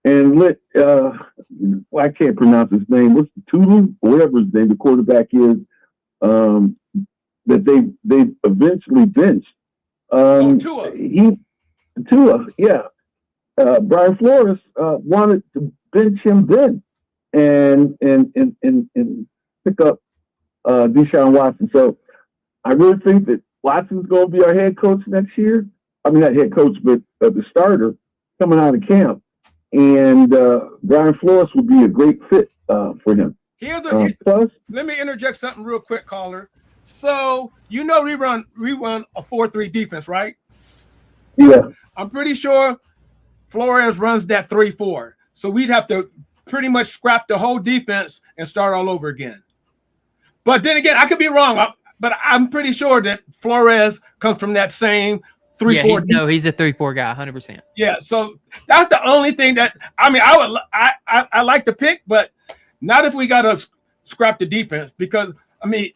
And I can't pronounce his name. What's Tulu? Whatever his name, the quarterback is, that they eventually benched. Tua, yeah. Brian Flores wanted to bench him then and pick up Deshaun Watson. So I really think that Watson's going to be our head coach next year. I mean, not head coach, but the starter coming out of camp. And Brian Flores would be a great fit for him. Plus, let me interject something real quick, caller. So we run a 4-3 defense, right? Yeah. I'm pretty sure Flores runs that 3-4. So we'd have to pretty much scrap the whole defense and start all over again. But then again, I could be wrong. But I'm pretty sure that Flores comes from that same 3-4. Yeah, he's a 3-4 guy, 100%. Yeah, so that's the only thing that I like to pick, but not if we got to scrap the defense, because I mean,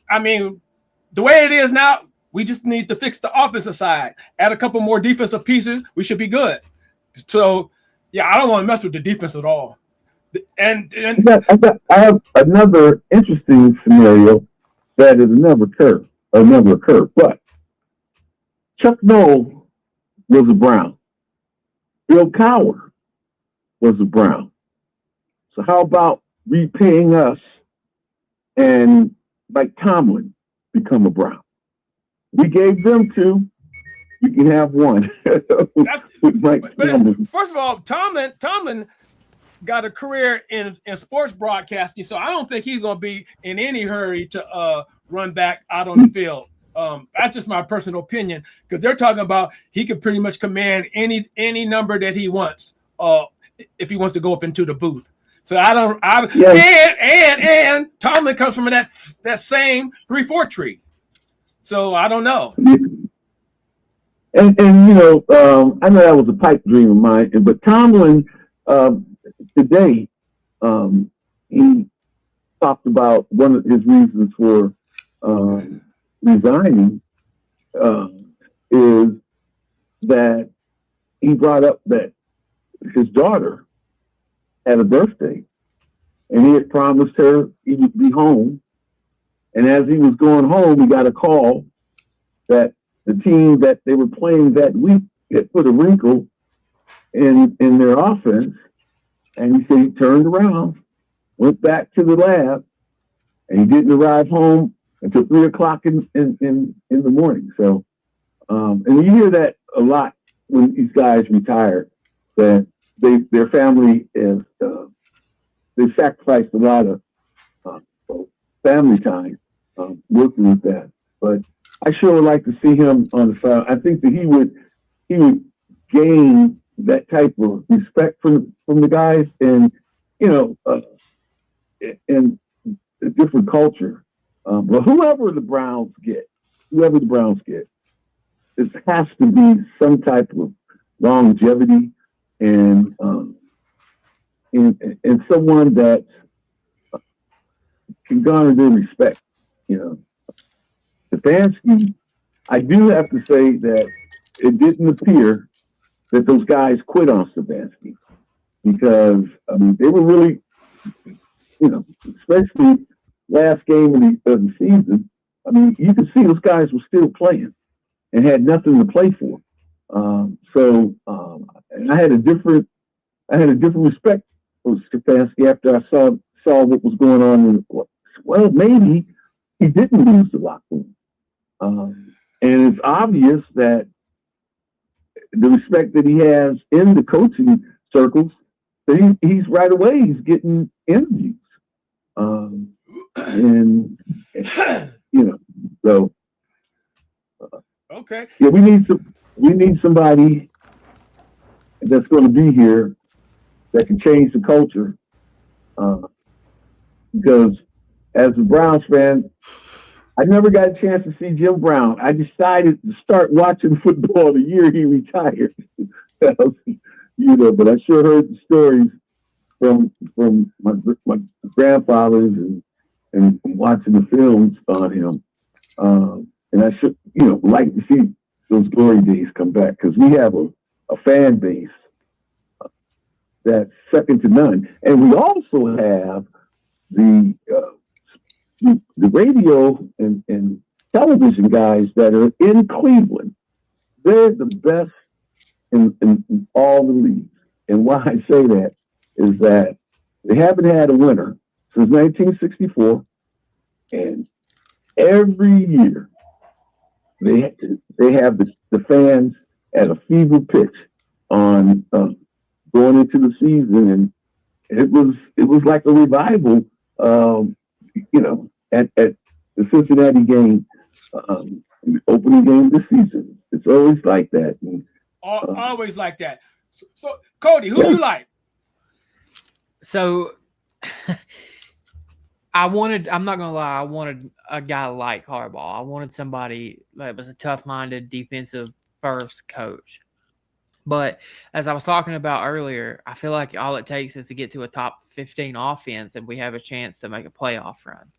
the way it is now, we just need to fix the offensive side. Add a couple more defensive pieces, we should be good. So yeah, I don't want to mess with the defense at all. And I have another interesting scenario that has never occurred. But Chuck Noll was a Brown. Bill Cowher was a Brown. So how about repaying us and Mike Tomlin become a Brown? We gave them 2. You can have 1. With Mike Tomlin. First of all, Tomlin got a career in sports broadcasting, so I don't think he's going to be in any hurry to run back out on the field. That's just my personal opinion, because they're talking about he could pretty much command any number that he wants if he wants to go up into the booth. So and Tomlin comes from that same 3-4 tree. So I don't know. And I know that was a pipe dream of mine, but Tomlin today he talked about one of his reasons for resigning is that he brought up that his daughter had a birthday and he had promised her he would be home. And as he was going home, he got a call that the team that they were playing that week had put a wrinkle in their offense. And he said he turned around, went back to the lab, and he didn't arrive home until 3:00 in the morning. So, and you hear that a lot when these guys retire, that their family is they sacrificed a lot of family time working with that. But I sure would like to see him on the side. I think that he would gain that type of respect from the guys, and you know, in a different culture. But whoever the Browns get, it has to be some type of longevity and someone that can garner their respect. You know, Stefanski, I do have to say that it didn't appear that those guys quit on Stefanski because I mean they were really, you know, especially last game of the season. I mean, you could see those guys were still playing and had nothing to play for. And I had a different respect for Stefanski after I saw what was going on. Well, maybe he didn't lose the locker room, and it's obvious that the respect that he has in the coaching circles, that he's right away he's getting interviews, and you know, so Okay. yeah, we need somebody that's going to be here that can change the culture. Because as a Browns fan, I never got a chance to see Jim Brown. I decided to start watching football the year he retired. You know, but I sure heard the stories from my grandfathers and watching the films on him. And I should, you know, like to see those glory days come back because we have a fan base that's second to none, and we also have the radio and television guys that are in Cleveland. They're the best in all the leagues. And why I say that is that they haven't had a winner since 1964, and every year they have the fans at a fever pitch on going into the season, and it was like a revival. You know, at the Cincinnati game, the opening game this season. It's always like that. And, always like that. So Cody, who do you like? So I'm not gonna lie, I wanted a guy like Harbaugh. I wanted somebody that was a tough-minded defensive first coach. But as I was talking about earlier, I feel like all it takes is to get to a top 15 offense and we have a chance to make a playoff run.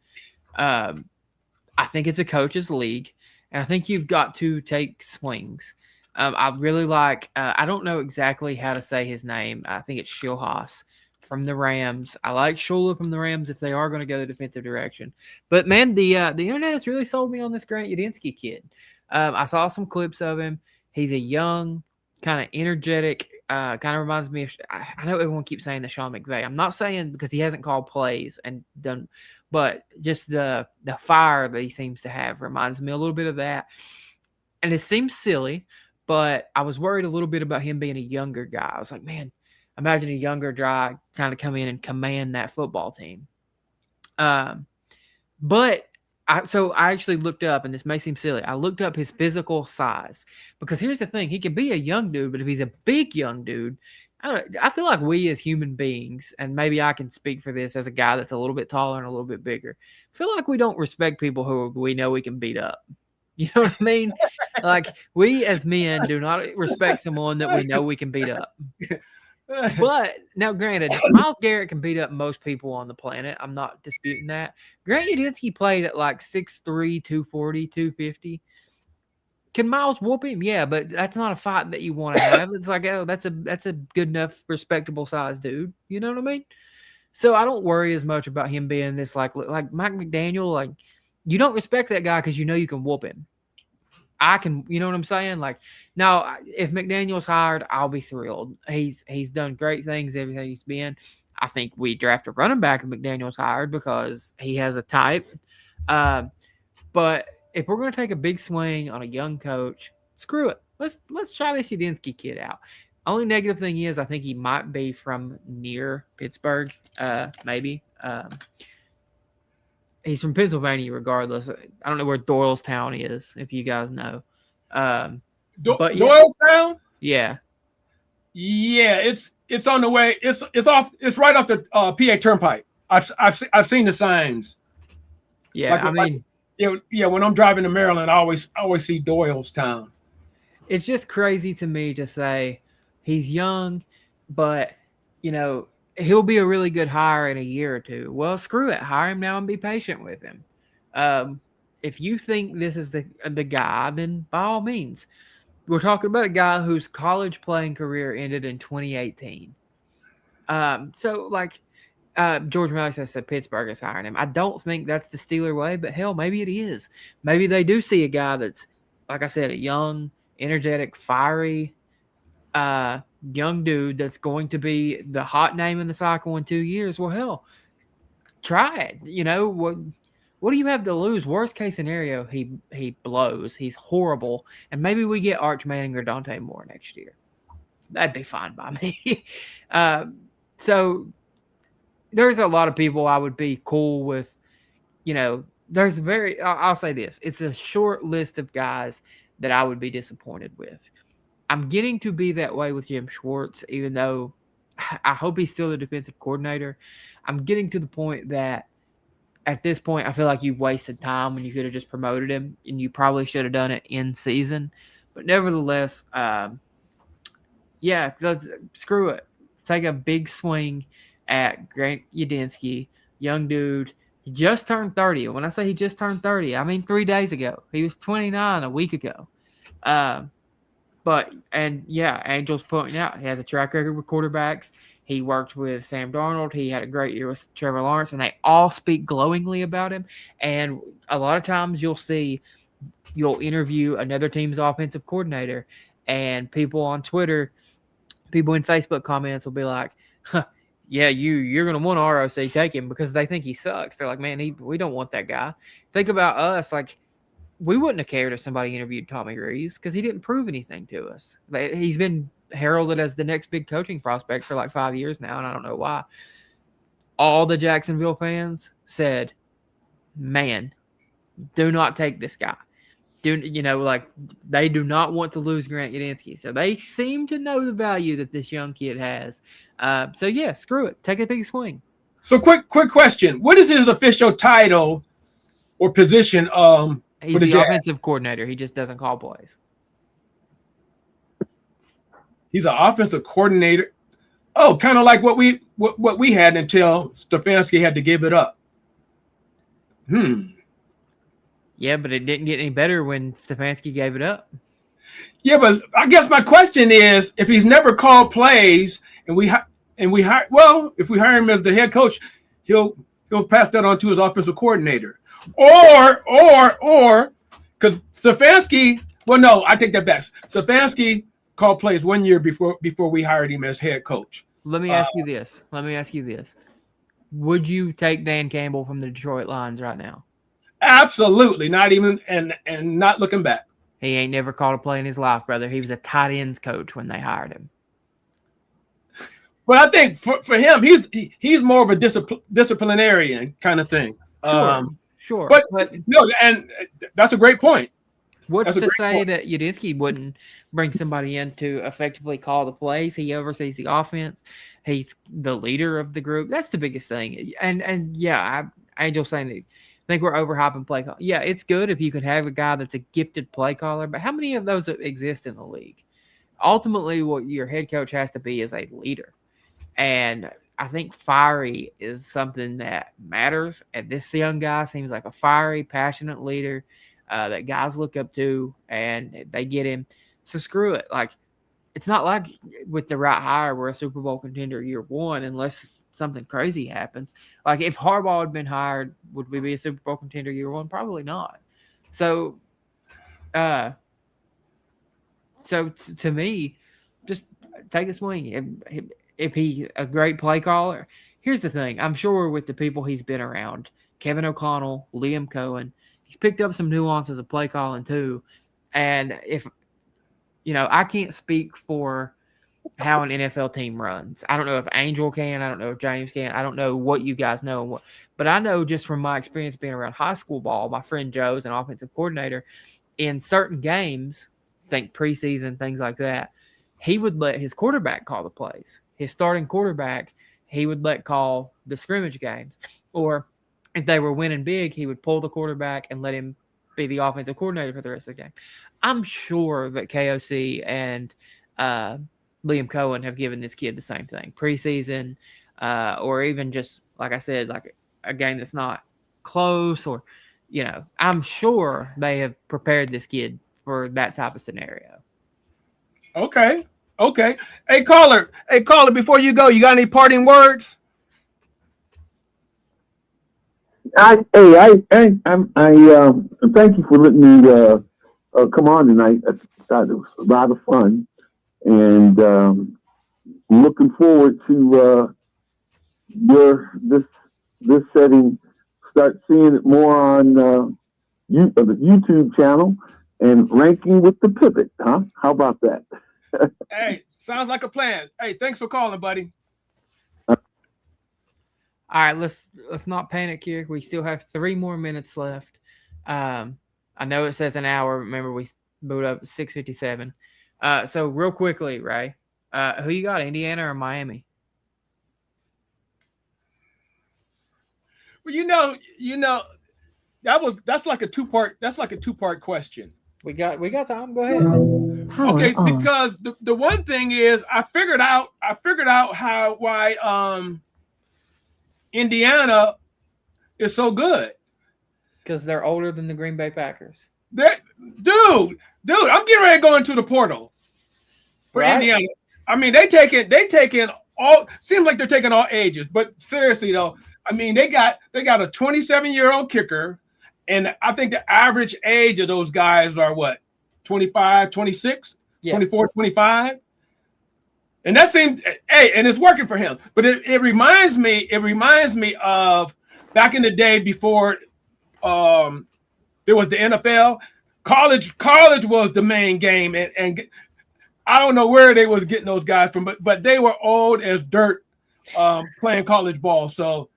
I think it's a coach's league, and I think you've got to take swings. I really like I don't know exactly how to say his name. I think it's Schulhaas from the Rams. I like Shula from the Rams if they are going to go the defensive direction. But, man, the internet has really sold me on this Grant Udinski kid. I saw some clips of him. He's a young, kind of energetic, kind of reminds me of – I know everyone keeps saying the Sean McVay. I'm not saying because he hasn't called plays and done – but just the fire that he seems to have reminds me a little bit of that. And it seems silly, but I was worried a little bit about him being a younger guy. I was like, man, imagine a younger guy kind of come in and command that football team. But I actually looked up, and this may seem silly, I looked up his physical size. Because here's the thing, he can be a young dude, but if he's a big young dude, I feel like we as human beings, and maybe I can speak for this as a guy that's a little bit taller and a little bit bigger, feel like we don't respect people who we know we can beat up. You know what I mean? Like, we as men do not respect someone that we know we can beat up. But now, granted, Myles Garrett can beat up most people on the planet. I'm not disputing that. Grant Udinski played at like 6'3", 240, 250. Can Myles whoop him? Yeah, but that's not a fight that you want to have. It's like, oh, that's a good enough, respectable size dude. You know what I mean? So I don't worry as much about him being this like Mike McDaniel. Like, you don't respect that guy because you know you can whoop him. I can, you know what I'm saying? Like, now, if McDaniel's hired, I'll be thrilled. He's done great things, everything he's been. I think we draft a running back if McDaniel's hired because he has a type. But if we're going to take a big swing on a young coach, screw it. Let's try this Udinski kid out. Only negative thing is I think he might be from near Pittsburgh, maybe. He's from Pennsylvania regardless. I don't know where Doylestown is, if you guys know. But yeah. Doylestown? Yeah. Yeah, it's on the way. It's off. It's right off the PA Turnpike. I've seen the signs. Yeah, I mean, Yeah. When I'm driving to Maryland, I always see Doylestown. it's just crazy to me to say he's young, but you know he'll be a really good hire in a year or two. Well, screw it, hire him now and be patient with him. Um, if you think this is the guy, then by all means, we're talking about a guy whose college playing career ended in 2018. So like George Melly said Pittsburgh is hiring him. I don't think that's the Steeler way, but hell, maybe it is. Maybe they do see a guy that's, like I said, a young, energetic, fiery, young dude that's going to be the hot name in the cycle in 2 years. Well, hell, try it. You know what do you have to lose? Worst case scenario, he blows. He's horrible, and maybe we get Arch Manning or Dante Moore next year. That'd be fine by me. So there's a lot of people I would be cool with. You know, there's I'll say this. It's a short list of guys that I would be disappointed with. I'm getting to be that way with Jim Schwartz, even though I hope he's still the defensive coordinator. I'm getting to the point that at this point, I feel like you wasted time when you could have just promoted him, and you probably should have done it in season. But nevertheless, yeah, screw it. Take a big swing at Grant Udinski, young dude. He just turned 30. When I say he just turned 30, I mean 3 days ago. He was 29 a week ago. Angel's pointing out he has a track record with quarterbacks. He worked with Sam Darnold. He had a great year with Trevor Lawrence, and they all speak glowingly about him. And a lot of times you'll interview another team's offensive coordinator, and people on Twitter, people in Facebook comments will be like, yeah, you're going to want ROC, take him, because they think he sucks. They're like, man, we don't want that guy. Think about us. Like, we wouldn't have cared if somebody interviewed Tommy Rees because he didn't prove anything to us. He's been heralded as the next big coaching prospect for like 5 years now, and I don't know why. All the Jacksonville fans said, man, do not take this guy. They do not want to lose Grant Udinski. So they seem to know the value that this young kid has. So yeah, screw it. Take a big swing. So quick question. What is his official title or position? He's the offensive coordinator. He just doesn't call plays. He's an offensive coordinator. Oh, kind of like what we had until Stefanski had to give it up. Yeah, but it didn't get any better when Stefanski gave it up. Yeah, but I guess my question is, if he's never called plays, if we hire him as the head coach, he'll pass that on to his offensive coordinator, or because Stefanski. Well, no, I take that back. Stefanski called plays 1 year before we hired him as head coach. Let me ask you this. Would you take Dan Campbell from the Detroit Lions right now? Absolutely, not even and not looking back. He ain't never called a play in his life, brother. He was a tight ends coach when they hired him. But I think for him, he's more of a disciplinarian kind of thing. Sure. But no, and that's a great point. What's to say that Udinski wouldn't bring somebody in to effectively call the plays? He oversees the offense. He's the leader of the group. That's the biggest thing. And yeah, Angel's saying that. I think we're overhyping play call. Yeah, it's good if you could have a guy that's a gifted play caller, but how many of those exist in the league? Ultimately, what your head coach has to be is a leader. And I think fiery is something that matters. And this young guy seems like a fiery, passionate leader that guys look up to, and they get him. So screw it. Like, it's not like with the right hire we're a Super Bowl contender year one unless something crazy happens. Like, if Harbaugh had been hired, would we be a Super Bowl contender year one? Probably not. So to me, just take a swing. If he's a great play caller, here's the thing. I'm sure with the people he's been around, Kevin O'Connell, Liam Cohen, he's picked up some nuances of play calling too. And if, I can't speak for how an NFL team runs. I don't know if Angel can. I don't know if James can. I don't know what you guys know. But I know just from my experience being around high school ball, my friend Joe's an offensive coordinator. In certain games, think preseason, things like that, he would let his quarterback call the plays. His starting quarterback, he would let call the scrimmage games. Or if they were winning big, he would pull the quarterback and let him be the offensive coordinator for the rest of the game. I'm sure that KOC and Liam Cohen have given this kid the same thing. Preseason, or even just, like I said, like a game that's not close, or, I'm sure they have prepared this kid for that type of scenario. Okay. Hey caller, before you go, you got any parting words? I thank you for letting me come on tonight. I thought it was a lot of fun, and looking forward to this setting. Start seeing it more on the YouTube channel and ranking with the pivot. Huh? How about that? Hey, sounds like a plan. Hey, thanks for calling, buddy. All right, let's not panic here. We still have 3 more minutes left. I know it says an hour. Remember, we boot up at 6:57. So real quickly, Ray, who you got, Indiana or Miami? Well, that's like a two-part question. We got time. Go ahead. Okay, because the one thing is I figured out why Indiana is so good. Because they're older than the Green Bay Packers. Dude, I'm getting ready to go into the portal for Indiana. I mean, they taking all, seems like they're taking all ages, but seriously though, I mean, they got a 27-year-old kicker, and I think the average age of those guys are what, 25, 26, 24, 25. And that seems, and it's working for him. But it reminds me of back in the day before there was the NFL. College was the main game, and I don't know where they was getting those guys from, but they were old as dirt playing college ball. So,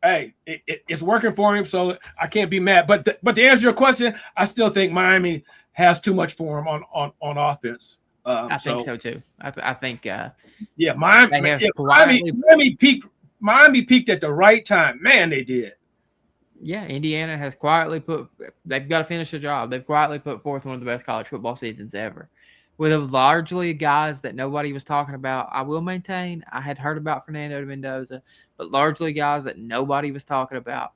hey, it's working for him, so I can't be mad. But to answer your question, I still think Miami has too much for him on offense. I think so too. I think Miami peaked at the right time. Man, they did. Yeah, Indiana has quietly they've got to finish the job. They've quietly put forth one of the best college football seasons ever. With largely guys that nobody was talking about. I will maintain I had heard about Fernando Mendoza, but largely guys that nobody was talking about.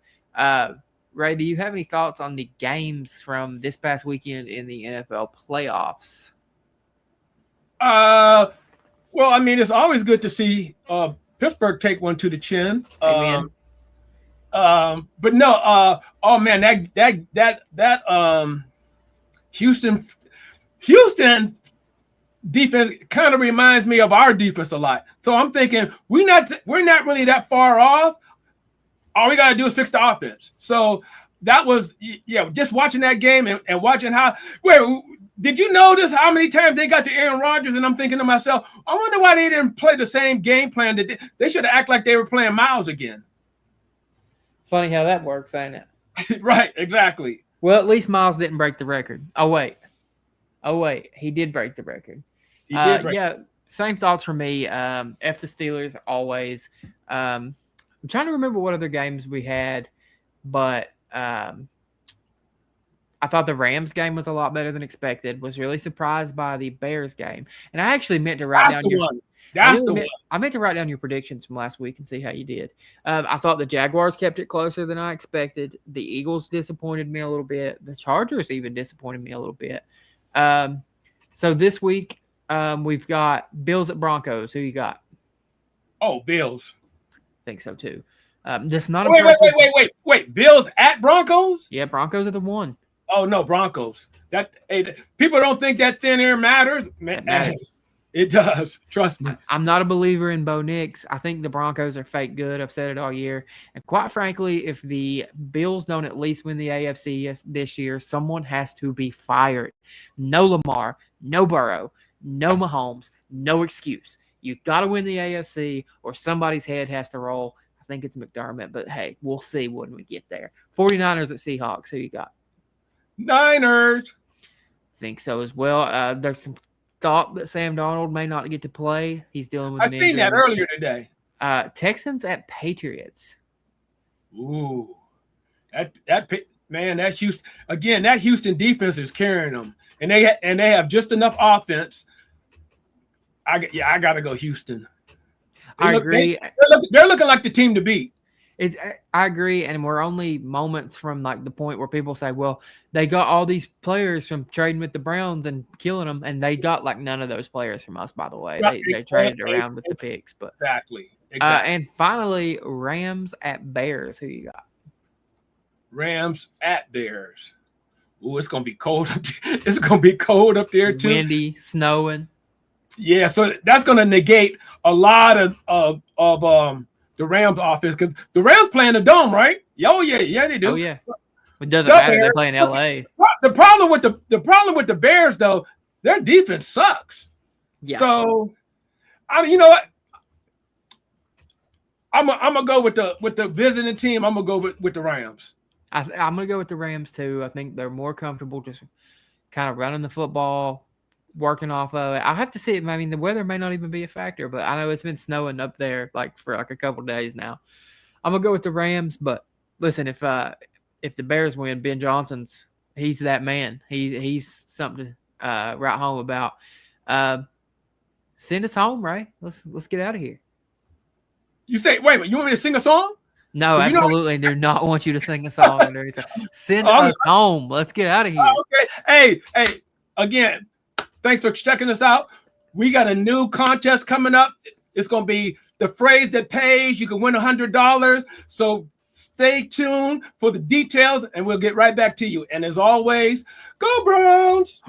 Ray, do you have any thoughts on the games from this past weekend in the NFL playoffs? Well, I mean, it's always good to see Pittsburgh take one to the chin. Amen. But no, oh man, that Houston defense kind of reminds me of our defense a lot. So I'm thinking we're not really that far off. All we got to do is fix the offense. So that was, just watching that game and watching how. Wait, did you notice how many times they got to Aaron Rodgers? And I'm thinking to myself, I wonder why they didn't play the same game plan. That they should have acted like they were playing Miles again. Funny how that works, ain't it? Right, exactly. Well, at least Miles didn't break the record. Oh wait, he did break the record. He did break. Yeah, same thoughts for me. F the Steelers always. I'm trying to remember what other games we had, but I thought the Rams game was a lot better than expected. Was really surprised by the Bears game, and I actually meant to write down your. That's the one. I meant to write down your predictions from last week and see how you did. I thought the Jaguars kept it closer than I expected. The Eagles disappointed me a little bit. The Chargers even disappointed me a little bit. So this week we've got Bills at Broncos. Who you got? Oh, Bills. I think so too. Just not. Wait. Bills at Broncos? Yeah, Broncos are the one. Oh no, Broncos. People don't think that thin air matters. Man, it matters. It does. Trust me. I'm not a believer in Bo Nix. I think the Broncos are fake good. I've said it all year. And quite frankly, if the Bills don't at least win the AFC this year, someone has to be fired. No Lamar, no Burrow, no Mahomes, no excuse. You got to win the AFC or somebody's head has to roll. I think it's McDermott, but hey, we'll see when we get there. 49ers at Seahawks. Who you got? Niners. Think so as well. There's some thought that Sam Darnold may not get to play. He's dealing with I an seen that injury. earlier today. Texans at Patriots. Ooh, man, that Houston again. That Houston defense is carrying them, and they have just enough offense. I gotta go Houston. I agree. They're looking like the team to beat. I agree, and we're only moments from like the point where people say, "Well, they got all these players from trading with the Browns and killing them," and they got like none of those players from us. By the way, Right. they traded around with the picks, but Exactly. And finally, Rams at Bears. Who you got? Rams at Bears. Ooh, it's gonna be cold up there. It's gonna be cold up there too. Windy, snowing. Yeah, so that's gonna negate a lot of the Rams offense because the Rams playing the dome, right? Oh yeah, they do. Oh yeah. It doesn't matter. They're playing LA. The problem with the Bears though, their defense sucks. Yeah. So, I mean, you know what? I'm gonna go with the visiting team. I'm gonna go with the Rams. I'm gonna go with the Rams too. I think they're more comfortable just kind of running the football, working off of it. I have to see it. I mean, the weather may not even be a factor, but I know it's been snowing up there like for like a couple days now. I'm gonna go with the Rams, but listen, if the Bears win, Ben Johnson's he's that man. He's something to write home about. Send us home, Ray. Let's get out of here. You say, wait a minute, you want me to sing a song? No, absolutely do not want you to sing a song or anything. Send us home. Let's get out of here. Okay. Hey, again, thanks for checking us out. We got a new contest coming up. It's going to be the phrase that pays. You can win $100. So stay tuned for the details, and we'll get right back to you. And as always, go Browns!